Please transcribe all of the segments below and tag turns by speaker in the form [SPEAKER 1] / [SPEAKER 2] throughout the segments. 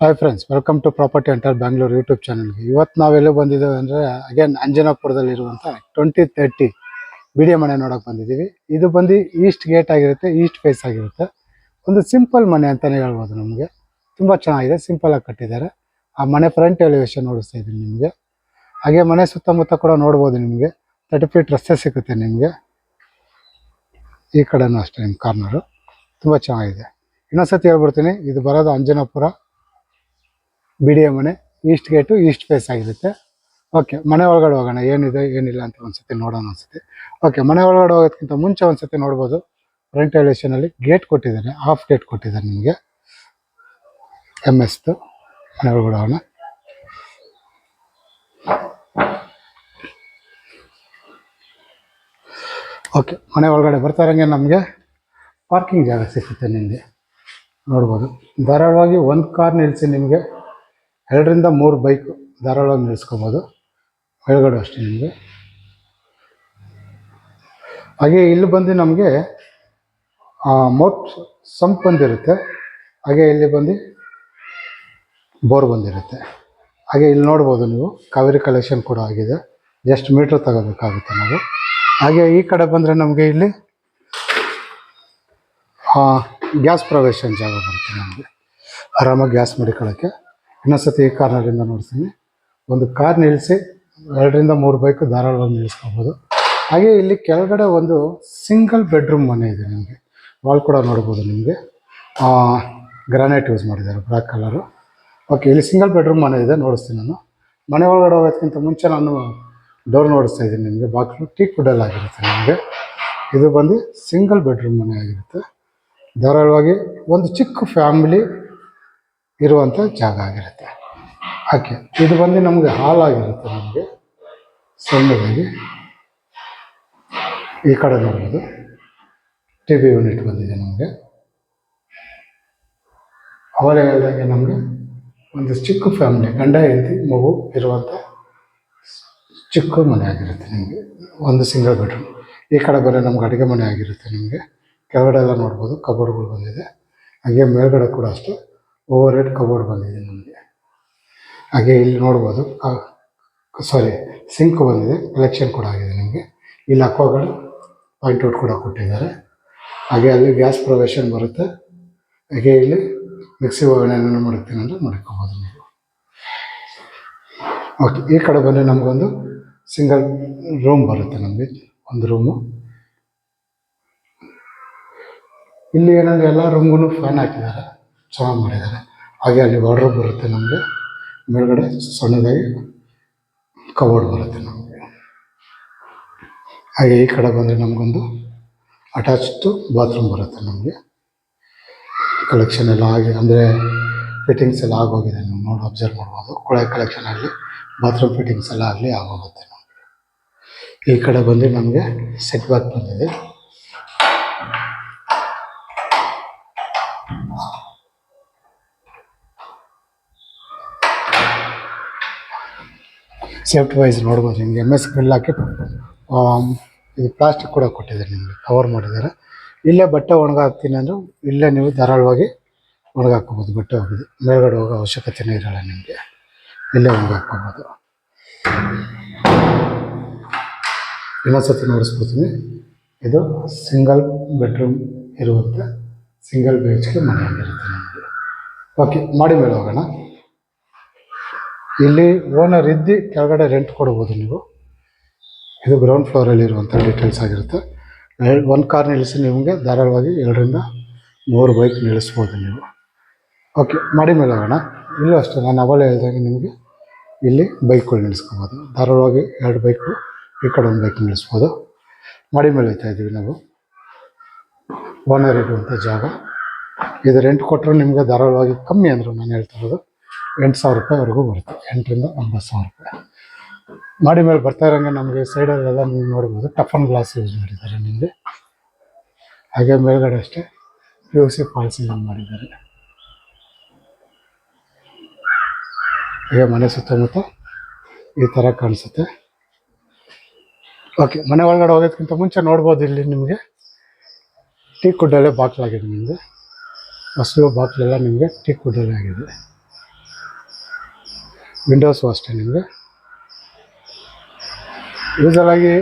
[SPEAKER 1] Hi friends, welcome to property under Bangalore YouTube ಚಾನಲ್ಗೆ. ಇವತ್ತು ನಾವೆಲ್ಲೂ ಬಂದಿದ್ದೇವೆ ಅಂದರೆ ಅಗೇನ್ ಅಂಜನಾಪುರದಲ್ಲಿರುವಂಥ 2030 ಬಿ ಡಿ ಎ ಮನೆ ನೋಡೋಕೆ ಬಂದಿದ್ದೀವಿ. ಇದು ಬಂದು ಈಸ್ಟ್ ಗೇಟ್ ಆಗಿರುತ್ತೆ, ಈಸ್ಟ್ ಫೇಸ್ ಆಗಿರುತ್ತೆ. ಒಂದು ಸಿಂಪಲ್ ಮನೆ ಅಂತಲೇ ಹೇಳ್ಬೋದು. ನಮಗೆ ತುಂಬ ಚೆನ್ನಾಗಿದೆ, ಸಿಂಪಲಾಗಿ ಕಟ್ಟಿದ್ದಾರೆ. ಆ ಮನೆ ಫ್ರಂಟ್ ಎಲಿವೇಶನ್ ನೋಡಿಸ್ತಾ ಇದ್ದೀನಿ ನಿಮಗೆ. ಹಾಗೆ ಮನೆ ಸುತ್ತಮುತ್ತ ಕೂಡ ನೋಡ್ಬೋದು. ನಿಮಗೆ 30 ಫೀಟ್ ರಸ್ತೆ ಸಿಗುತ್ತೆ ನಿಮಗೆ. ಈ ಕಡೆನೂ ಅಷ್ಟೇ ನಿಮ್ಮ ಕಾರ್ನರು ತುಂಬ ಚೆನ್ನಾಗಿದೆ. ಇನ್ನೊಂದ್ಸತಿ ಹೇಳ್ಬಿಡ್ತೀನಿ, ಇದು ಬರೋದು ಅಂಜನಾಪುರ ಬಿ ಡಿ ಎ ಮನೆ, ಈಸ್ಟ್ ಗೇಟು ಈಸ್ಟ್ ಫೇಸ್ ಆಗಿರುತ್ತೆ. ಓಕೆ, ಮನೆ ಒಳಗಡೆ ಹೋಗೋಣ, ಏನಿದೆ ಏನಿಲ್ಲ ಅಂತ ಒಂದ್ಸತಿ ನೋಡೋಣ ಅನ್ಸುತ್ತೆ. ಓಕೆ, ಮನೆ ಒಳಗಡೆ ಹೋಗೋದಕ್ಕಿಂತ ಮುಂಚೆ ಒಂದ್ಸತಿ ನೋಡ್ಬೋದು, ಫ್ರಂಟ್ ಎಲಿವೇಶನಲ್ಲಿ ಗೇಟ್ ಕೊಟ್ಟಿದ್ದಾರೆ, ಹಾಫ್ ಗೇಟ್ ಕೊಟ್ಟಿದ್ದಾರೆ ನಿಮಗೆ MS. ಮನೆ ಒಳಗಡೆ ಹೋಗೋಣ. ಓಕೆ, ಮನೆ ಒಳಗಡೆ ಬರ್ತಾ ಇರೋಂಗೆ ನಮಗೆ ಪಾರ್ಕಿಂಗ್ ಜಾಗ ಸಿಗುತ್ತೆ. ನಿಮಗೆ ನೋಡ್ಬೋದು, ಧಾರಾಳವಾಗಿ ಒಂದು ಕಾರ್ ನಿಲ್ಲಿಸಿ ನಿಮಗೆ 2 ರಿಂದ 3 ಬೈಕ್ ಧಾರಾಳವಾಗಿ ನಿಲ್ಲಿಸ್ಕೊಬೋದು. ಒಳಗಡೆ ಅಷ್ಟೇ ನಿಮಗೆ. ಹಾಗೆ ಇಲ್ಲಿ ಬಂದು ನಮಗೆ ಮೋಟ್ ಸಂಪ್ ಬಂದಿರುತ್ತೆ. ಹಾಗೆ ಇಲ್ಲಿ ಬಂದು ಬೋರ್ ಬಂದಿರುತ್ತೆ. ಹಾಗೆ ಇಲ್ಲಿ ನೋಡ್ಬೋದು ನೀವು, ಕಾವೇರಿ ಕಲೆಕ್ಷನ್ ಕೂಡ ಆಗಿದೆ. ಜಸ್ಟ್ ಮೀಟ್ರ್ ತಗೋಬೇಕಾಗುತ್ತೆ ನಾವು. ಹಾಗೆ ಈ ಕಡೆ ಬಂದರೆ ನಮಗೆ ಇಲ್ಲಿ ಗ್ಯಾಸ್ ಪ್ರವೇಶನ ಜಾಗ ಬರುತ್ತೆ. ನಮಗೆ ಆರಾಮಾಗಿ ಗ್ಯಾಸ್ ಮಡಿಕೊಳ್ಳೋಕ್ಕೆ. ಇನ್ನೊಂದ್ಸತಿ ಈ ಕಾರ್ನರಿಂದ ನೋಡ್ತೀನಿ. ಒಂದು ಕಾರ್ ನಿಲ್ಲಿಸಿ 2 ರಿಂದ 3 ಬೈಕ್ ಧಾರಾಳವಾಗಿ ನಿಲ್ಲಿಸ್ಕೋಬೋದು. ಹಾಗೆ ಇಲ್ಲಿ ಕೆಳಗಡೆ ಒಂದು ಸಿಂಗಲ್ ಬೆಡ್ರೂಮ್ ಮನೆ ಇದೆ. ನಿಮಗೆ ವಾಲ್ ಕೂಡ ನೋಡ್ಬೋದು. ನಿಮಗೆ ಗ್ರಾನೈಟ್ ಯೂಸ್ ಮಾಡಿದ್ದಾರೆ, ಬ್ಲ್ಯಾಕ್ ಕಲರು. ಓಕೆ, ಇಲ್ಲಿ ಸಿಂಗಲ್ ಬೆಡ್ರೂಮ್ ಮನೆ ಇದೆ, ನೋಡಿಸ್ತೀನಿ ನಾನು. ಮನೆ ಒಳಗಡೆ ಹೋಗೋದಕ್ಕಿಂತ ಮುಂಚೆ ನಾನು ಡೋರ್ ನೋಡಿಸ್ತಾ ಇದ್ದೀನಿ ನಿಮಗೆ. ಬಾಗಿಲು ಟೀಕ್ ವುಡ್ಡಲ್ಲಿ ಆಗಿರುತ್ತೆ ನಿಮಗೆ. ಇದು ಬಂದು ಸಿಂಗಲ್ ಬೆಡ್ರೂಮ್ ಮನೆ ಆಗಿರುತ್ತೆ. ಧಾರಾಳವಾಗಿ ಒಂದು ಚಿಕ್ಕ ಫ್ಯಾಮಿಲಿ ಇರುವಂಥ ಜಾಗ ಆಗಿರುತ್ತೆ. ಓಕೆ, ಇದು ಬಂದು ನಮಗೆ ಹಾಲ್ ಆಗಿರುತ್ತೆ. ನಮಗೆ ಸಣ್ಣದಾಗಿ ಈ ಕಡೆ ನೋಡ್ಬೋದು, TV ಯೂನಿಟ್ ಬಂದಿದೆ ನಮಗೆ. ಅವರೇ ಹೇಳಿದಾಗೆ ನಮಗೆ ಒಂದು ಚಿಕ್ಕ ಫ್ಯಾಮಿಲಿ, ಗಂಡ ಹೆಂಡತಿ ಮಗು ಇರುವಂಥ ಚಿಕ್ಕ ಮನೆ ಆಗಿರುತ್ತೆ ನಿಮಗೆ. ಒಂದು ಸಿಂಗಲ್ ಬೆಡ್ರೂಮ್. ಈ ಕಡೆ ಬರೋ ನಮ್ಗೆ ಅಡುಗೆ ಮನೆ ಆಗಿರುತ್ತೆ. ನಿಮಗೆ ಕೆಳಗಡೆ ಎಲ್ಲ ನೋಡ್ಬೋದು, ಕಬೋರ್ಡ್ಗಳು ಬಂದಿದೆ. ಹಾಗೆ ಮೇಲ್ಗಡೆ ಕೂಡ ಅಷ್ಟೇ ಓವರ್ ಹೆಡ್ ಕಬೋರ್ಡ್ ಬಂದಿದೆ ನಮಗೆ. ಹಾಗೆ ಇಲ್ಲಿ ನೋಡ್ಬೋದು, ಸಿಂಕ್ ಬಂದಿದೆ, ಕಲೆಕ್ಷನ್ ಕೂಡ ಆಗಿದೆ ನಿಮಗೆ. ಇಲ್ಲಿ ಅಕ್ವಾಗಾರ್ಡ್ ಪಾಯಿಂಟ್ ಕೂಡ ಕೊಟ್ಟಿದ್ದಾರೆ. ಹಾಗೆ ಅಲ್ಲಿ ಗ್ಯಾಸ್ ಪ್ರೊವಿಷನ್ ಬರುತ್ತೆ. ಹಾಗೆ ಇಲ್ಲಿ ಮಿಕ್ಸಿ ಓವನ್ ಏನೇನು ಮಾಡ್ತೀನಿ ಅಂದರೆ ಮಾಡ್ಕೋಬೋದು ನೀವು. ಓಕೆ, ಈ ಕಡೆ ಬಂದರೆ ನಮಗೊಂದು ಸಿಂಗಲ್ ರೂಮ್ ಬರುತ್ತೆ. ನಮಗೆ ಒಂದು ರೂಮು. ಇಲ್ಲಿ ಏನಂದರೆ ಎಲ್ಲ ರೂಮ್ಗೂ ಫ್ಯಾನ್ ಹಾಕಿದ್ದಾರೆ, ಚೆನ್ನಾಗಿ ಮಾಡಿದ್ದಾರೆ. ಹಾಗೆ ಅಲ್ಲಿ ವಾರ್ಡ್ರೋಬ್ ಬರುತ್ತೆ ನಮಗೆ. ಮೇಲ್ಗಡೆ ಸಣ್ಣದಾಗಿ ಕಬೋರ್ಡ್ ಬರುತ್ತೆ ನಮಗೆ. ಹಾಗೆ ಈ ಕಡೆ ಬಂದರೆ ನಮಗೊಂದು ಅಟ್ಯಾಚ್ಡ್ ಬಾತ್ರೂಮ್ ಬರುತ್ತೆ ನಮಗೆ. ಕಲೆಕ್ಷನ್ ಎಲ್ಲ ಆಗಿ, ಅಂದರೆ ಫಿಟ್ಟಿಂಗ್ಸ್ ಎಲ್ಲ ಆಗೋಗಿದೆ. ನೀವು ಅಬ್ಸರ್ವ್ ಮಾಡ್ಬೋದು. ಕೊಳೆ ಕಲೆಕ್ಷನಲ್ಲಿ ಬಾತ್ರೂಮ್ ಫಿಟ್ಟಿಂಗ್ಸ್ ಎಲ್ಲ ಆಗಲಿ ಆಗೋಗುತ್ತೆ ನಮಗೆ. ಈ ಕಡೆ ಬಂದು ನಮಗೆ ಸೆಟ್ ಬ್ಯಾಕ್ ಬಂದಿದೆ. ಸೇಫ್ಟಿ ವೈಸ್ ನೋಡ್ಬೋದು. ನಿಮಗೆ MS ಗ್ರಿಲ್ ಹಾಕಿ ಇದು ಪ್ಲಾಸ್ಟಿಕ್ ಕೂಡ ಕೊಟ್ಟಿದ್ದಾರೆ, ನಿಮಗೆ ಕವರ್ ಮಾಡಿದ್ದಾರೆ. ಇಲ್ಲೇ ಬಟ್ಟೆ ಒಣಗಾಕ್ತೀನಿ ಅಂದರೂ ಇಲ್ಲೇ ನೀವು ಧಾರಾಳವಾಗಿ ಒಣಗಾಕೋಬೋದು. ಬಟ್ಟೆ ಹೋಗೋದು ಮೇಲ್ಗಡೆ ಹೋಗೋ ಅವಶ್ಯಕತೆಯೇ ಇರೋಲ್ಲ ನಿಮಗೆ. ಇಲ್ಲೇ ಒಣಗಾಕೋಬೋದು. ಇನ್ನೊಂದ್ಸತಿ ನೋಡಿಸ್ಕೊತೀನಿ. ಇದು ಸಿಂಗಲ್ ಬೆಡ್ರೂಮ್ ಇರುವಂಥ ಸಿಂಗಲ್ BHK ಮನೆ ಆಗಿರುತ್ತೆ ನಮಗೆ. ಓಕೆ, ಮಾಡಿ ಮೇಲೆ ಹೋಗೋಣ. ಇಲ್ಲಿ ಓನರ್ ಇದ್ದು ಕೆಳಗಡೆ ರೆಂಟ್ ಕೊಡ್ಬೋದು ನೀವು. ಇದು ಗ್ರೌಂಡ್ ಫ್ಲೋರಲ್ಲಿ ಇರುವಂಥ ಡೀಟೇಲ್ಸ್ ಆಗಿರುತ್ತೆ. ಒಂದು ಕಾರ್ ನಿಲ್ಲಿಸಿ ನಿಮಗೆ ಧಾರಾಳವಾಗಿ 2 ರಿಂದ 3 ಬೈಕ್ ನಿಲ್ಲಿಸ್ಬೋದು ನೀವು. ಓಕೆ, ಮಾಡಿ ಮೇಲೆ ಹೋಗೋಣ. ಇಲ್ಲೂ ಅಷ್ಟೇ, ನಾನು ಅವಲೇ ಹೇಳಿದಾಗ ನಿಮಗೆ ಇಲ್ಲಿ ಬೈಕ್ಗಳು ನಿಲ್ಲಿಸ್ಕೋಬೋದು. ಧಾರಾಳವಾಗಿ 2 ಬೈಕು, ಈ ಕಡೆ ಒಂದು ಬೈಕ್ ನಿಲ್ಲಿಸ್ಬೋದು. ಮಾಡಿ ಮೇಲೆ ಹೋಗ್ತಾ ಇದ್ದೀವಿ ನಾವು. ಓನರ್ ಇರುವಂಥ ಜಾಗ ಇದು. ರೆಂಟ್ ಕೊಟ್ಟರು ನಿಮಗೆ ಧಾರಾಳವಾಗಿ ಕಮ್ಮಿ ಅಂದರು, ನಾನು ಹೇಳ್ತಾ ಇರೋದು 8,000 ರೂಪಾಯಿವರೆಗೂ ಬರುತ್ತೆ. 8 ರಿಂದ 9,000 ರೂಪಾಯಿ. ಮಾಡಿ ಮೇಲೆ ಬರ್ತಾ ಇರೋಂಗೆ ನಮಗೆ ಸೈಡಲ್ಲೆಲ್ಲ ನೀವು ನೋಡ್ಬೋದು, ಟಫನ್ ಗ್ಲಾಸ್ ಯೂಸ್ ಮಾಡಿದ್ದಾರೆ ನಿಮಗೆ. ಹಾಗೆ ಮೇಲ್ಗಡೆ ಅಷ್ಟೇ PVC ಫಾಲ್ ಸೀಲಿಂಗ್ ಮಾಡಿದ್ದಾರೆ. ಹಾಗೆ ಮನೆ ಸುತ್ತಮುತ್ತ ಈ ಥರ ಕಾಣಿಸುತ್ತೆ. ಓಕೆ, ಮನೆ ಒಳಗಡೆ ಹೋಗೋದಕ್ಕಿಂತ ಮುಂಚೆ ನೋಡ್ಬೋದು, ಇಲ್ಲಿ ನಿಮಗೆ ಟೀಕ್ ವುಡ್ಡಲ್ಲೇ ಬಾಗಿಲಾಗಿದೆ. ನಿಮಗೆ ಹೊಸಲು ಬಾಗಿಲೆಲ್ಲ ನಿಮಗೆ ಟೀಕ್ ವುಡ್ಡಲ್ಲೇ ಆಗಿದೆ. ವಿಂಡೋಸು ಅಷ್ಟೇ ನಿಮಗೆ ಯೂಸಲಾಗಿ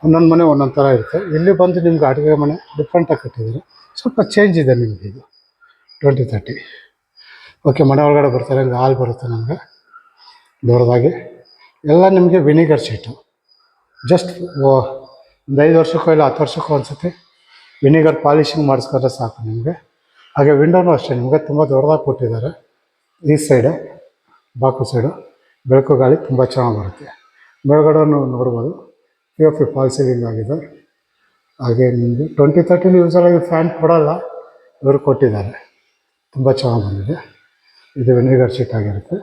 [SPEAKER 1] ಒಂದೊಂದು ಮನೆ ಒಂದೊಂದು ಥರ ಇರುತ್ತೆ. ಇಲ್ಲಿ ಬಂದು ನಿಮ್ಗೆ ಅಡುಗೆ ಮನೆ ಡಿಫ್ರೆಂಟಾಗಿ ಕಟ್ಟಿದ್ದಾರೆ, ಸ್ವಲ್ಪ ಚೇಂಜ್ ಇದೆ ನಿಮಗೆ ಇದು 2030. ಓಕೆ, ಮನೆ ಒಳಗಡೆ ಬರ್ತಾರೆ, ಹಂಗೆ ಹಾಲ್ ಬರುತ್ತೆ ನಮಗೆ ದೊಡ್ಡದಾಗಿ. ಎಲ್ಲ ನಿಮಗೆ ವಿನಿಗರ್ ಶೀಟು, ಜಸ್ಟ್ ಒಂದು 5 ವರ್ಷಕ್ಕೋ ಇಲ್ಲ 10 ವರ್ಷಕ್ಕೋ ಅನಿಸುತ್ತೆ ವಿನಿಗರ್ ಪಾಲಿಶಿಂಗ್ ಮಾಡಿಸ್ಕೊಂಡ್ರೆ ಸಾಕು ನಿಮಗೆ. ಹಾಗೆ ವಿಂಡೋನು ಅಷ್ಟೇ ನಿಮಗೆ ತುಂಬ ದೊಡ್ಡದಾಗಿ ಕೊಟ್ಟಿದ್ದಾರೆ. ಈ ಸೈಡು ಬಾಕು ಸೈಡು ಬೆಳಕು ಗಾಳಿ ತುಂಬ ಚೆನ್ನಾಗಿ ಬರುತ್ತೆ. ಮೇಲ್ಗಡೆ ನೋಡ್ಬೋದು POP ಫಾಲ್ ಸೀಲಿಂಗ್ ಆಗಿದೆ. ಹಾಗೆ ನಿಮಗೆ 2030 ಯೂಸಲಾಗಿ ಫ್ಯಾನ್ ಕೊಡೋಲ್ಲ, ಇವರು ಕೊಟ್ಟಿದ್ದಾರೆ, ತುಂಬ ಚೆನ್ನಾಗಿ ಬಂದಿದೆ. ಇದು ವಿನಿಗರ್ ಶೀಟ್ ಆಗಿರುತ್ತೆ.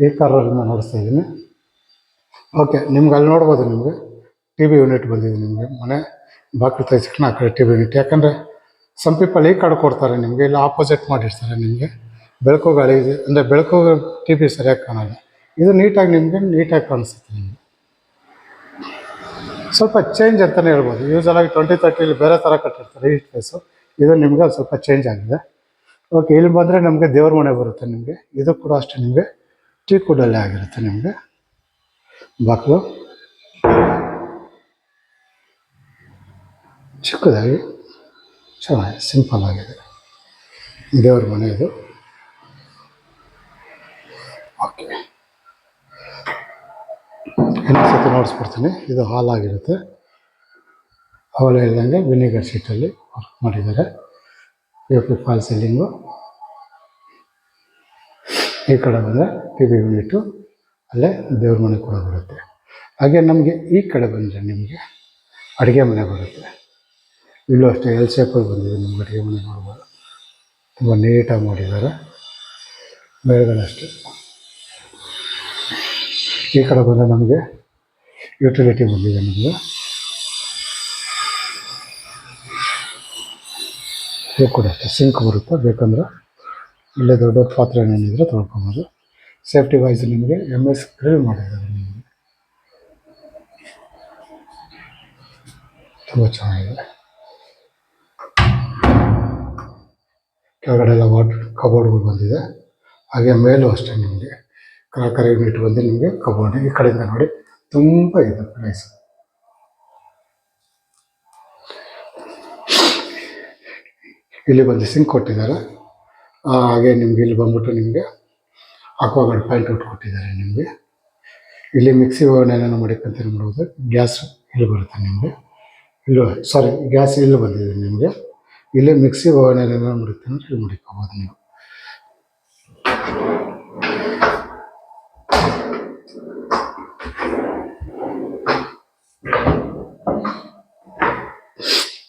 [SPEAKER 1] ಈ ಕಾರಲ್ಲಿ ನೋಡಿಸ್ತಾ ಇದ್ದೀನಿ. ಓಕೆ, ನಿಮ್ಗೆ ಅಲ್ಲಿ ನೋಡ್ಬೋದು ನಿಮಗೆ TV ಯೂನಿಟ್ ಬಂದಿದೆ. ನಿಮಗೆ ಮನೆ ಬಾಗಿಲು ತೆಗೆಸಿಕೊಂಡು ಆ ಕಡೆ TV ಯೂನಿಟ್, ಯಾಕಂದರೆ ಸಮ್ ಪೀಪಲ್ ಈ ಕಡೆ ಕೊಡ್ತಾರೆ ನಿಮಗೆ, ಇಲ್ಲ ಆಪೋಸಿಟ್ ಮಾಡಿರ್ತಾರೆ ನಿಮಗೆ. ಬೆಳಕು ಗಾಳಿ ಇದೆ ಅಂದರೆ ಬೆಳಕು TV ಸರಿಯಾಗಿ ಕಾಣಲ್ಲ. ಇದು ನೀಟಾಗಿ ಕಾಣಿಸುತ್ತೆ ನಿಮಗೆ. ಸ್ವಲ್ಪ ಚೇಂಜ್ ಅಂತಲೇ ಹೇಳ್ಬೋದು. ಯೂಸಲಾಗಿ 2030 ಬೇರೆ ಥರ ಕಟ್ಟಿರ್ತಾರೆ ಈ ಪ್ಲೇಸು, ಇದು ನಿಮಗೆ ಸ್ವಲ್ಪ ಚೇಂಜ್ ಆಗಿದೆ. ಓಕೆ, ಇಲ್ಲಿ ಬಂದರೆ ನಮಗೆ ದೇವ್ರ ಮನೆ ಬರುತ್ತೆ ನಿಮಗೆ. ಇದು ಕೂಡ ಅಷ್ಟೇ ನಿಮಗೆ ಟೀಕ್ ವುಡ್ಡಲ್ಲೇ ಆಗಿರುತ್ತೆ. ನಿಮಗೆ ಬಾಗಿಲು ಚಿಕ್ಕದಾಗಿ ಚೆನ್ನಾಗಿ ಸಿಂಪಲ್ ಆಗಿದೆ ದೇವ್ರ ಮನೆ ಇದು. ಓಕೆ, ಇನ್ನೊಂದು ಸತಿ ನೋಡಿಸ್ಬಿಡ್ತೀನಿ. ಇದು ಹಾಲ್ ಆಗಿರುತ್ತೆ. ಹಾಲ್ ಇಲ್ದಂಗೆ ವಿನಿಗರ್ ಶೀಟಲ್ಲಿ ವರ್ಕ್ ಮಾಡಿದ್ದಾರೆ. POP fall ceiling. ಈ ಕಡೆ ಬಂದರೆ TV ಯೂನಿಟು, ಅಲ್ಲೇ ದೇವ್ರ ಮನೆ ಕೂಡ ಬರುತ್ತೆ. ಹಾಗೆ ನಮಗೆ ಈ ಕಡೆ ಬಂದರೆ ನಿಮಗೆ ಅಡುಗೆ ಮನೆ ಬರುತ್ತೆ. ಇಲ್ಲೂ ಅಷ್ಟೇ L ಶೇಪಲ್ಲಿ ಬಂದಿದೆ ನಿಮ್ಗೆ ಅಡುಗೆ ಮನೆ ನೋಡ್ಬೋದು. ತುಂಬ ನೀಟಾಗಿ ಮಾಡಿದ್ದಾರೆ. ಮೇಲ್ಗಡೆ ಅಷ್ಟೇ. ಈ ಕಡೆ ಬಂದರೆ ನಮಗೆ ಯುಟಿಲಿಟಿ ಬಂದಿದೆ. ನಮಗೆ ಇದು ಕೂಡ ಅಷ್ಟೇ ಸಿಂಕ್ ಬರುತ್ತೆ. ಬೇಕಂದ್ರೆ ಇಲ್ಲೇ ದೊಡ್ಡ ಪಾತ್ರೆ ಏನಿದ್ರೆ ತೊಳ್ಕೊಬೋದು. ಸೇಫ್ಟಿ ವೈಸ್ ನಿಮಗೆ MS ಗ್ರಿಲ್ ಮಾಡಿದ್ದಾರೆ. ನಿಮಗೆ ತುಂಬ ಚೆನ್ನಾಗಿದೆ. ಕೆಳಗಡೆ ಎಲ್ಲ ಕಬೋರ್ಡ್ಗಳು ಬಂದಿದೆ. ಹಾಗೆ ಮೇಲೂ ಅಷ್ಟೇ ನಿಮಗೆ ಕ್ರಾಕರಿ ಯೂನಿಟ್ ಬಂದು ನಿಮಗೆ ಕಬೋರ್ಡ್. ಈ ಕಡೆಯಿಂದ ನೋಡಿ ತುಂಬ ಇದೆ ಪ್ಲೇಸ್. ಇಲ್ಲಿ ಬಂದು ಸಿಂಕ್ ಕೊಟ್ಟಿದ್ದಾರೆ. ಹಾಗೆ ನಿಮ್ಗೆ ಇಲ್ಲಿ ಬಂದ್ಬಿಟ್ಟು ನಿಮಗೆ ಅಕ್ವಾಗಾರ್ಡ್ ಪ್ಯಾಂಟ್ ಔಟ್ ಕೊಟ್ಟಿದ್ದಾರೆ. ನಿಮಗೆ ಇಲ್ಲಿ ಮಿಕ್ಸಿ ಓವನ್ ಏನೇನೋ ಮಾಡಿಕೊಂತ ನೋಡ್ಬೋದು. ಗ್ಯಾಸ್ ಇಲ್ಲಿ ಬರುತ್ತೆ ನಿಮಗೆ. ಗ್ಯಾಸ್ ಇಲ್ಲಿ ಬಂದಿದೆ ನಿಮಗೆ. ಇಲ್ಲಿ ಮಿಕ್ಸಿ ಓವನ್ ಏನೇನೋ ಮಾಡಿರ್ತೀನಿ ಇಲ್ಲಿ ಮಾಡಿಕೋಬೋದು ನೀವು.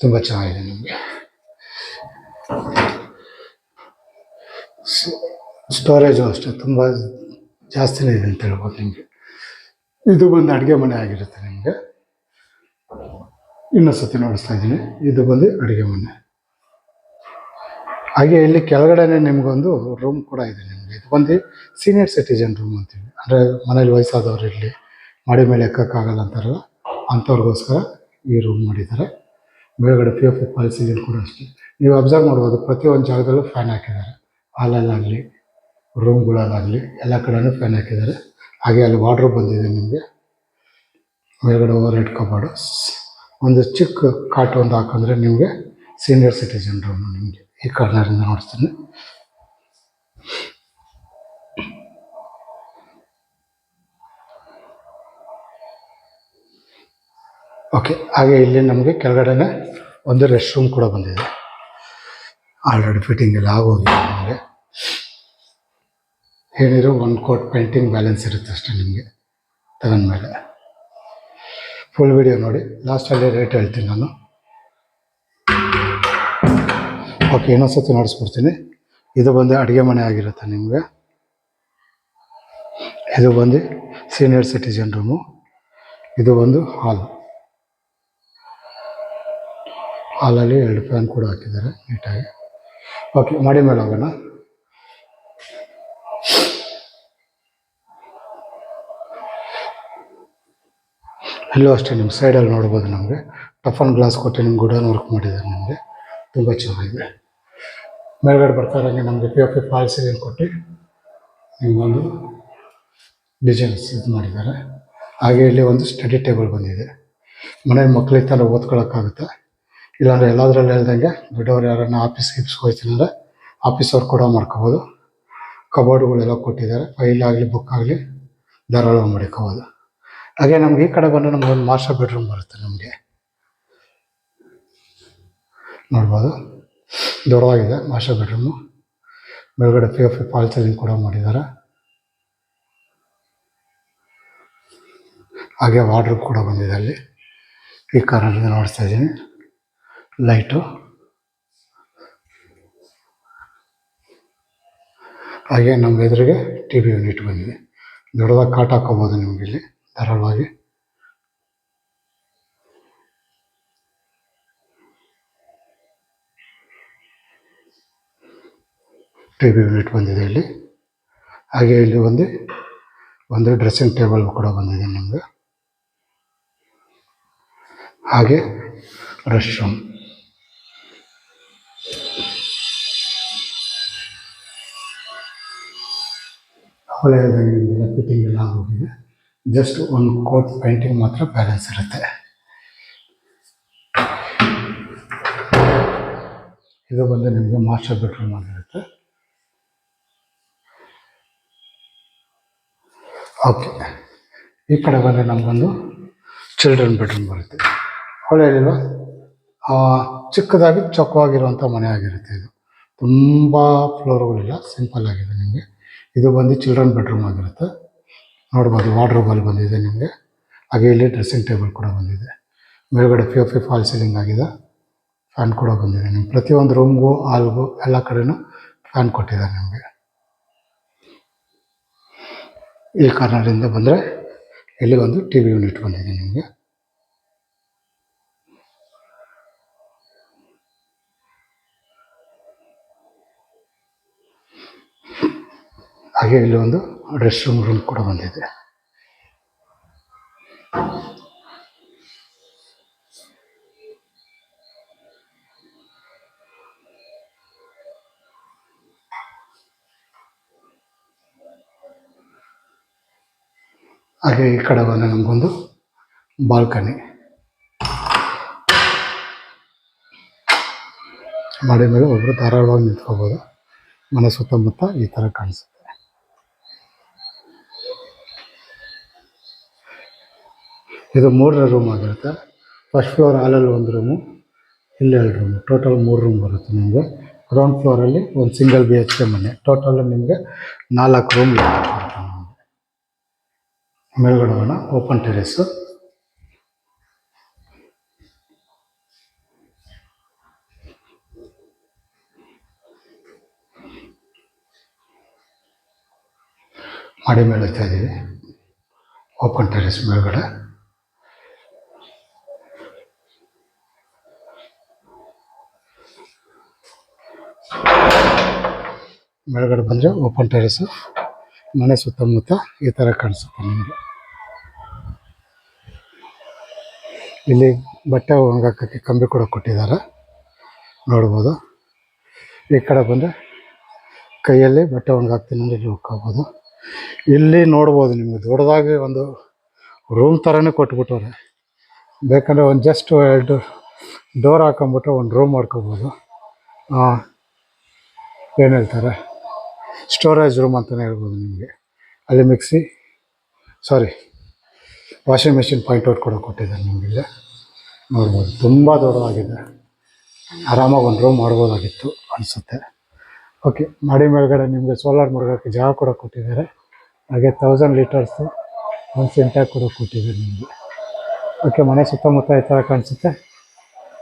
[SPEAKER 1] ತುಂಬ ಚೆನ್ನಾಗಿದೆ ನಿಮಗೆ. ಸ್ಟೋರೇಜು ಅಷ್ಟೇ ತುಂಬ ಜಾಸ್ತಿನೇ ಇದೆ ಅಂತ ಹೇಳ್ಬೋದು ನಿಮಗೆ. ಇದು ಬಂದು ಅಡುಗೆ ಮನೆ ಆಗಿರುತ್ತೆ ನಿಮಗೆ. ಇನ್ನೊಂದು ಸತಿ ನೋಡಿಸ್ತಾ ಇದ್ದೀನಿ. ಇದು ಬಂದು ಅಡುಗೆ ಮನೆ. ಹಾಗೆ ಇಲ್ಲಿ ಕೆಳಗಡೆನೆ ನಿಮಗೊಂದು ರೂಮ್ ಕೂಡ ಇದೆ ನಿಮಗೆ. ಇದು ಬಂದು ಸೀನಿಯರ್ ಸಿಟಿಜನ್ ರೂಮ್ ಅಂತೀವಿ. ಅಂದರೆ ಮನೇಲಿ ವಯಸ್ಸಾದವ್ರು ಇರಲಿ, ಮಾಡಿ ಮೇಲೆ ಎಕ್ಕೋಕ್ಕಾಗಲ್ಲ ಅಂತಾರಲ್ಲ, ಅಂಥವ್ರಿಗೋಸ್ಕರ ಈ ರೂಮ್ ಮಾಡಿದ್ದಾರೆ. ಮೇಲ್ಗಡೆ POP ಫಾಲ್ ಸೀಲಿಂಗ್ ಕೂಡ ಅಷ್ಟೇ. ನೀವು ಅಬ್ಸರ್ವ್ ಮಾಡ್ಬೋದು, ಪ್ರತಿಯೊಂದು ಜಾಗದಲ್ಲೂ ಫ್ಯಾನ್ ಹಾಕಿದ್ದಾರೆ. ಹಾಲಲ್ಲಾಗಲಿ ರೂಮ್ಗಳಲ್ಲಾಗಲಿ ಎಲ್ಲ ಕಡೆಯೂ ಫ್ಯಾನ್ ಹಾಕಿದ್ದಾರೆ. ಹಾಗೆ ಅಲ್ಲಿ ವಾರ್ಡ್ರೋಬ್ ಬಂದಿದೆ ನಿಮಗೆ. ಮೇಲ್ಗಡೆ ಓವರ್ ಹೆಡ್ ಕಬೋರ್ಡು. ಒಂದು ಚಿಕ್ಕ ಕಾಟು ಒಂದು ಹಾಕಂದ್ರೆ ನಿಮಗೆ ಸೀನಿಯರ್ ಸಿಟಿಜನ್ ರೂಮು ನಿಮಗೆ. ಈ ಕಾರ್ನರಿಂದ ನೋಡ್ತೀನಿ. ಓಕೆ, ಹಾಗೆ ಇಲ್ಲಿ ನಮಗೆ ಕೆಳಗಡೆನೆ ಒಂದು ರೆಸ್ಟ್ ರೂಮ್ ಕೂಡ ಬಂದಿದೆ. ಆಲ್ರೆಡಿ ಫಿಟ್ಟಿಂಗ್ ಎಲ್ಲ ಆಗೋಗಿದೆ ನಿಮಗೆ. ಏನಿರೋ 1 ಕೋಟ್ ಪೇಂಟಿಂಗ್ ಬ್ಯಾಲೆನ್ಸ್ ಇರುತ್ತೆ ಅಷ್ಟೇ ನಿಮಗೆ ತಗೊಂಡ್ಮೇಲೆ. ಫುಲ್ ವಿಡಿಯೋ ನೋಡಿ, ಲಾಸ್ಟಲ್ಲಿ ರೇಟ್ ಹೇಳ್ತೀನಿ ನಾನು. ಓಕೆ, ಇನ್ನೊಂದು ಸತಿ ನೋಡಿಸ್ಬಿಡ್ತೀನಿ. ಇದು ಬಂದು ಅಡುಗೆ ಮನೆ ಆಗಿರುತ್ತೆ ನಿಮಗೆ. ಇದು ಬಂದು ಸೀನಿಯರ್ ಸಿಟಿಜನ್ ರೂಮು. ಇದು ಒಂದು ಹಾಲಲ್ಲಿ 2 ಫ್ಯಾನ್ ಕೂಡ ಹಾಕಿದ್ದಾರೆ ನೀಟಾಗಿ. ಓಕೆ, ಮಾಡಿ ಮೇಲೆ ಹೋಗೋಣ. ಇಲ್ಲೂ ಅಷ್ಟೇ ನಿಮ್ಮ ಸೈಡಲ್ಲಿ ನೋಡ್ಬೋದು. ನಮಗೆ ಟಫನ್ ಗ್ಲಾಸ್ ಕೊಟ್ಟು ನಿಮ್ಗೆ ವುಡನ್ ವರ್ಕ್ ಮಾಡಿದ್ದಾರೆ. ನಿಮಗೆ ತುಂಬ ಚೆನ್ನಾಗಿದೆ. ಮೇಲ್ಗಡೆ ಬರ್ತಾ ಇರೋಂಗೆ ನಮಗೆ POP ಫಾಲ್ ಸೀಲಿಂಗ್ ಕೊಟ್ಟು ನಿಮಗೊಂದು ಡಿಸೈನ್ಸ್ ಇದು ಮಾಡಿದ್ದಾರೆ. ಹಾಗೆ ಇಲ್ಲಿ ಒಂದು ಸ್ಟಡಿ ಟೇಬಲ್ ಬಂದಿದೆ. ಮನೆ ಮಕ್ಕಳಿಗೆ ಥರ ಓದ್ಕೊಳ್ಳೋಕ್ಕಾಗುತ್ತೆ. ಇಲ್ಲಾಂದರೆ ಎಲ್ಲದರಲ್ಲಿ ಹೇಳ್ದಂಗೆ ದೊಡ್ಡವ್ರು ಯಾರನ್ನ ಆಫೀಸ್ಗೆ ಹೋಗ್ತಿಲ್ಲ ಆಫೀಸ್ ವರ್ಕ್ ಕೂಡ ಮಾಡ್ಕೋಬೋದು. ಕಬೋರ್ಡ್ಗಳೆಲ್ಲ ಕೊಟ್ಟಿದ್ದಾರೆ. ಫೈಲ್ ಆಗಲಿ ಬುಕ್ ಆಗಲಿ ಧಾರಾಳ ಮಾಡ್ಕೋಬೋದು. ಹಾಗೆ ನಮ್ಗೆ ಈ ಕಡೆ ಬಂದರೆ ನಮಗೊಂದು ಮಾಸ್ಟರ್ ಬೆಡ್ರೂಮ್ ಬರುತ್ತೆ. ನಮಗೆ ನೋಡ್ಬೋದು, ದೊಡ್ಡದಾಗಿದೆ ಮಾಸ್ಟರ್ ಬೆಡ್ರೂಮು. ಮೇಲ್ಗಡೆ POP ಫಾಲ್ ಸೀಲಿಂಗ್ ಕೂಡ ಮಾಡಿದ್ದಾರೆ. ಹಾಗೆ ವಾರ್ಡ್ರೋಬ್ ಕೂಡ ಬಂದಿದೆ ಅಲ್ಲಿ. ಈ ಕಾರ್ನರ್ನಿಂದ ನೋಡ್ತಾ ಇದ್ದೀನಿ ಲೈಟು. ಹಾಗೆ ನಮ್ಮ ಎದುರಿಗೆ TV ಯೂನಿಟ್ ಬಂದಿದೆ. ದೊಡ್ಡದಾಗಿ ಕಾಟ್ ಹಾಕೋಬೋದು ನಿಮ್ಗೆ ಇಲ್ಲಿ ಧಾರಾಳವಾಗಿ. TV ಯೂನಿಟ್ ಬಂದಿದೆ ಇಲ್ಲಿ. ಹಾಗೆ ಇಲ್ಲಿ ಒಂದು ಡ್ರೆಸ್ಸಿಂಗ್ ಟೇಬಲ್ ಕೂಡ ಬಂದಿದೆ ನಿಮಗೆ. ಹಾಗೆ ರೆಸ್ಟ್ ರೂಮ್. ನಿಮಗೆಲ್ಲ ಫಿಟ್ಟಿಂಗ್ ಎಲ್ಲ ಆಗೋಗಿದೆ. ಜಸ್ಟ್ ಒಂದು ಕೋಟ್ ಪೇಂಟಿಂಗ್ ಮಾತ್ರ ಬ್ಯಾಲೆನ್ಸ್ ಇರುತ್ತೆ. ಇದು ಬಂದು ನಿಮಗೆ ಮಾಸ್ಟರ್ ಬೆಡ್ರೂಮ್ ಆಗಿರುತ್ತೆ. ಓಕೆ, ಈ ಕಡೆ ಬಂದರೆ ನಮಗೊಂದು ಚಿಲ್ಡ್ರನ್ ಬೆಡ್ರೂಮ್ ಬರುತ್ತೆ. ಒಳ್ಳೆಯದಿಲ್ವ? ಚಿಕ್ಕದಾಗಿ ಚೊಕ್ಕವಾಗಿರುವಂಥ ಮನೆ ಆಗಿರುತ್ತೆ. ಇದು ತುಂಬ ಫ್ಲೋರ್ಗಳಿಲ್ಲ, ಸಿಂಪಲ್ ಆಗಿದೆ ನಿಮಗೆ. ಇದು ಬಂದು ಚಿಲ್ಡ್ರನ್ ಬೆಡ್ರೂಮ್ ಆಗಿರುತ್ತೆ. ನೋಡ್ಬೋದು, ವಾರ್ಡ್ರೋಬಲ್ಲಿ ಬಂದಿದೆ ನಿಮಗೆ. ಹಾಗೆ ಇಲ್ಲಿ ಡ್ರೆಸ್ಸಿಂಗ್ ಟೇಬಲ್ ಕೂಡ ಬಂದಿದೆ. ಮೇಲ್ಗಡೆ POP ಫಾಲ್ ಸೀಲಿಂಗ್ ಆಗಿದೆ. ಫ್ಯಾನ್ ಕೂಡ ಬಂದಿದೆ. ನಿಮ್ಗೆ ಪ್ರತಿಯೊಂದು ರೂಮ್ಗೂ ಹಾಲ್ಗೂ ಎಲ್ಲ ಕಡೆನೂ ಫ್ಯಾನ್ ಕೊಟ್ಟಿದ್ದಾರೆ ನಿಮಗೆ. ಈ ಕಾರ್ನರಿಂದ ಬಂದರೆ ಇಲ್ಲಿ ಒಂದು TV ಯೂನಿಟ್ ಬಂದಿದೆ ನಿಮಗೆ. ಹಾಗೆ ಇಲ್ಲಿ ಒಂದು ರೆಸ್ಟ್ ರೂಮ್ ಕೂಡ ಬಂದಿದೆ. ಹಾಗೆ ಈ ಕಡೆ ಬಂದರೆ ನಮಗೊಂದು ಬಾಲ್ಕನಿ. ಮಾಡಿ ಮೇಲೆ ಒಬ್ಬರು ಧಾರಾಳವಾಗಿ ನಿಂತ್ಕೋಬೋದು. ಮನೆ ಸುತ್ತಮುತ್ತ ಈ ಥರ ಕಾಣಿಸುತ್ತೆ. ಇದು 3ನೇ ರೂಮ್ ಆಗಿರುತ್ತೆ. ಫಸ್ಟ್ ಫ್ಲೋರ್ ಹಾಲಲ್ಲಿ ಒಂದು ರೂಮು, ಇಲ್ಲಿ 2 ರೂಮು, ಟೋಟಲ್ 3 ರೂಮ್ ಬರುತ್ತೆ ನಿಮಗೆ. ಗ್ರೌಂಡ್ ಫ್ಲೋರಲ್ಲಿ ಒಂದು ಸಿಂಗಲ್ BHK ಮನೆ. ಟೋಟಲ್ ನಿಮಗೆ 4 ರೂಮ್ ಬರುತ್ತೆ. ಮೇಲ್ಗಡೆ ಓಪನ್ ಟೆರೇಸು. ಮಾಡಿ ಮೇಲೆ ಹೋಗ್ತಾ ಇದ್ದೀವಿ. ಓಪನ್ ಟೆರೇಸ್ ಮೇಲ್ಗಡೆ. ಮೇಲ್ಗಡೆ ಬಂದರೆ ಓಪನ್ ಟೆರೇಸು. ಮನೆ ಸುತ್ತಮುತ್ತ ಈ ಥರ ಕಾಣಿಸುತ್ತೆ ನಿಮಗೆ. ಇಲ್ಲಿ ಬಟ್ಟೆ ಒಣಗಾಕೋಕ್ಕೆ ಕಂಬಿ ಕೂಡ ಕೊಟ್ಟಿದ್ದಾರೆ, ನೋಡ್ಬೋದು. ಈ ಕಡೆ ಬಂದರೆ ಕೈಯಲ್ಲಿ ಬಟ್ಟೆ ಒಣಗಾಕ್ತೀನಿ ಅಂದರೆ ಇಲ್ಲಿ ಹೋಗ್ಕೋಬೋದು. ಇಲ್ಲಿ ನೋಡ್ಬೋದು ನಿಮಗೆ ದೊಡ್ಡದಾಗಿ ಒಂದು ರೂಮ್ ಥರನೇ ಕೊಟ್ಬಿಟ್ಟವ್ರೆ. ಬೇಕಂದರೆ ಒಂದು ಜಸ್ಟ್ 2 ಡೋರ್ ಹಾಕೊಂಬಿಟ್ಟು ಒಂದು ರೂಮ್ ಮಾಡ್ಕೋಬೋದು. ಏನು ಹೇಳ್ತಾರೆ, ಸ್ಟೋರೇಜ್ ರೂಮ್ ಅಂತಲೇ ಹೇಳ್ಬೋದು ನಿಮಗೆ. ಅಲ್ಲಿ ವಾಷಿಂಗ್ ಮೆಷಿನ್ ಪಾಯಿಂಟ್ ಕೂಡ ಕೊಟ್ಟಿದ್ದಾರೆ ನಿಮಗಿಲ್ಲಿ, ನೋಡ್ಬೋದು. ತುಂಬ ದೊಡ್ಡದಾಗಿದೆ. ಆರಾಮಾಗಿ ಒಂದು ರೂಮ್ ಮಾಡ್ಬೋದಾಗಿತ್ತು ಅನಿಸುತ್ತೆ. ಓಕೆ, ಮಾಡಿ ಮೇಲ್ಗಡೆ ನಿಮಗೆ ಸೋಲಾರ್ ಮಡಗೋಕ್ಕೆ ಜಾಗ ಕೂಡ ಕೊಟ್ಟಿದ್ದಾರೆ. ಹಾಗೆ 1000 ಲೀಟರ್ಸು ಒಂದು ಸಿಂಟ್ಯಾಕ್ ಕೂಡ ಕೊಟ್ಟಿದ್ದಾರೆ ನಿಮಗೆ. ಓಕೆ, ಮನೆ ಸುತ್ತಮುತ್ತ ಈ ಥರ ಕಾಣಿಸುತ್ತೆ.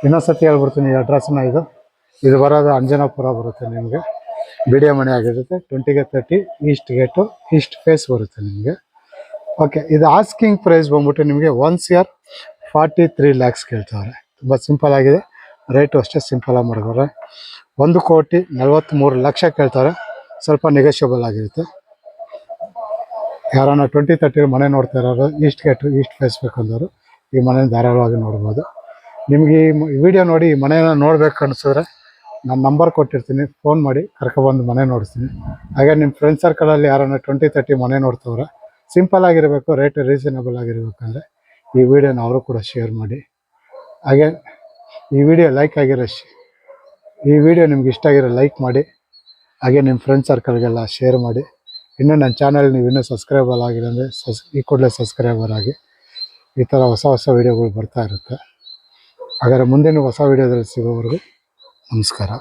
[SPEAKER 1] ಇನ್ನೊಂದು ಸತಿ ಹೇಳ್ಬಿಡ್ತೀನಿ ಅಡ್ರೆಸ್ನ. ಇದು ಬರೋದು ಅಂಜನಾಪುರ ಬರುತ್ತೆ ನಿಮಗೆ. ಬಿಡಿಯ ಮನೆ ಆಗಿರುತ್ತೆ. 20ಗೆ 30 ಈಸ್ಟ್ ಗೇಟು, ಈಸ್ಟ್ ಫೇಸ್ ಬರುತ್ತೆ ನಿಮಗೆ. ಓಕೆ, ಇದು ಆಸ್ಕಿಂಗ್ ಪ್ರೈಸ್ ಬಂದ್ಬಿಟ್ಟು ನಿಮಗೆ 1,43 lakhs ಕೇಳ್ತಾರೆ. ತುಂಬ ಸಿಂಪಲ್ ಆಗಿದೆ. ರೇಟು ಅಷ್ಟೇ ಸಿಂಪಲಾಗಿ ಮಾಡಿದ್ರೆ 1,43 ಲಕ್ಷ ಕೇಳ್ತಾರೆ. ಸ್ವಲ್ಪ ನೆಗೋಷಿಯಬಲ್ ಆಗಿರುತ್ತೆ. ಯಾರನ್ನ 20-30 ಮನೆ ನೋಡ್ತಾ ಇರೋರು, ಈಸ್ಟ್ ಗೇಟ್ ಈಸ್ಟ್ ಫೇಸ್ ಬೇಕಂದವರು ಈ ಮನೆ ಧಾರಾಳವಾಗಿ ನೋಡ್ಬೋದು. ನಿಮಗೆ ಈ ವಿಡಿಯೋ ನೋಡಿ ಈ ಮನೆಯನ್ನು ನೋಡ್ಬೇಕು ಅನಿಸಿದ್ರೆ ನಾನು ನಂಬರ್ ಕೊಟ್ಟಿರ್ತೀನಿ, ಫೋನ್ ಮಾಡಿ ಕರ್ಕೊಬಂದು ಮನೆ ನೋಡಿಸ್ತೀನಿ. ಹಾಗೆ ನಿಮ್ಮ ಫ್ರೆಂಡ್ ಸರ್ಕಲಲ್ಲಿ ಯಾರನ್ನ 20-30 ಮನೆ ನೋಡ್ತವ್ರೆ, ಸಿಂಪಲ್ ಆಗಿರಬೇಕು, ರೇಟ್ ರೀಸನಬಲ್ ಆಗಿರ್ಬೇಕಂದ್ರೆ ಈ ವಿಡಿಯೋನ ಅವರು ಕೂಡ ಶೇರ್ ಮಾಡಿ. ಹಾಗೆ ಈ ವಿಡಿಯೋ ಈ ವಿಡಿಯೋ ನಿಮ್ಗೆ ಇಷ್ಟ ಆಗಿರೋ ಲೈಕ್ ಮಾಡಿ. ಹಾಗೆ ನಿಮ್ಮ ಫ್ರೆಂಡ್ ಸರ್ಕಲ್ಗೆಲ್ಲ ಶೇರ್ ಮಾಡಿ. ಇನ್ನೂ ನನ್ನ ಚಾನಲ್ ನೀವು ಇನ್ನೂ ಸಬ್ಸ್ಕ್ರೈಬರ್ ಆಗಿಲ್ಲ ಅಂದರೆ ಈ ಕೂಡಲೇ ಸಬ್ಸ್ಕ್ರೈಬರ್ ಆಗಿ. ಈ ಥರ ಹೊಸ ವಿಡಿಯೋಗಳು ಬರ್ತಾ ಇರುತ್ತೆ. ಹಾಗಾದರೆ ಮುಂದಿನ ಹೊಸ ವಿಡಿಯೋದಲ್ಲಿ ಸಿಗೋವರೆಗೂ ನಮಸ್ಕಾರ.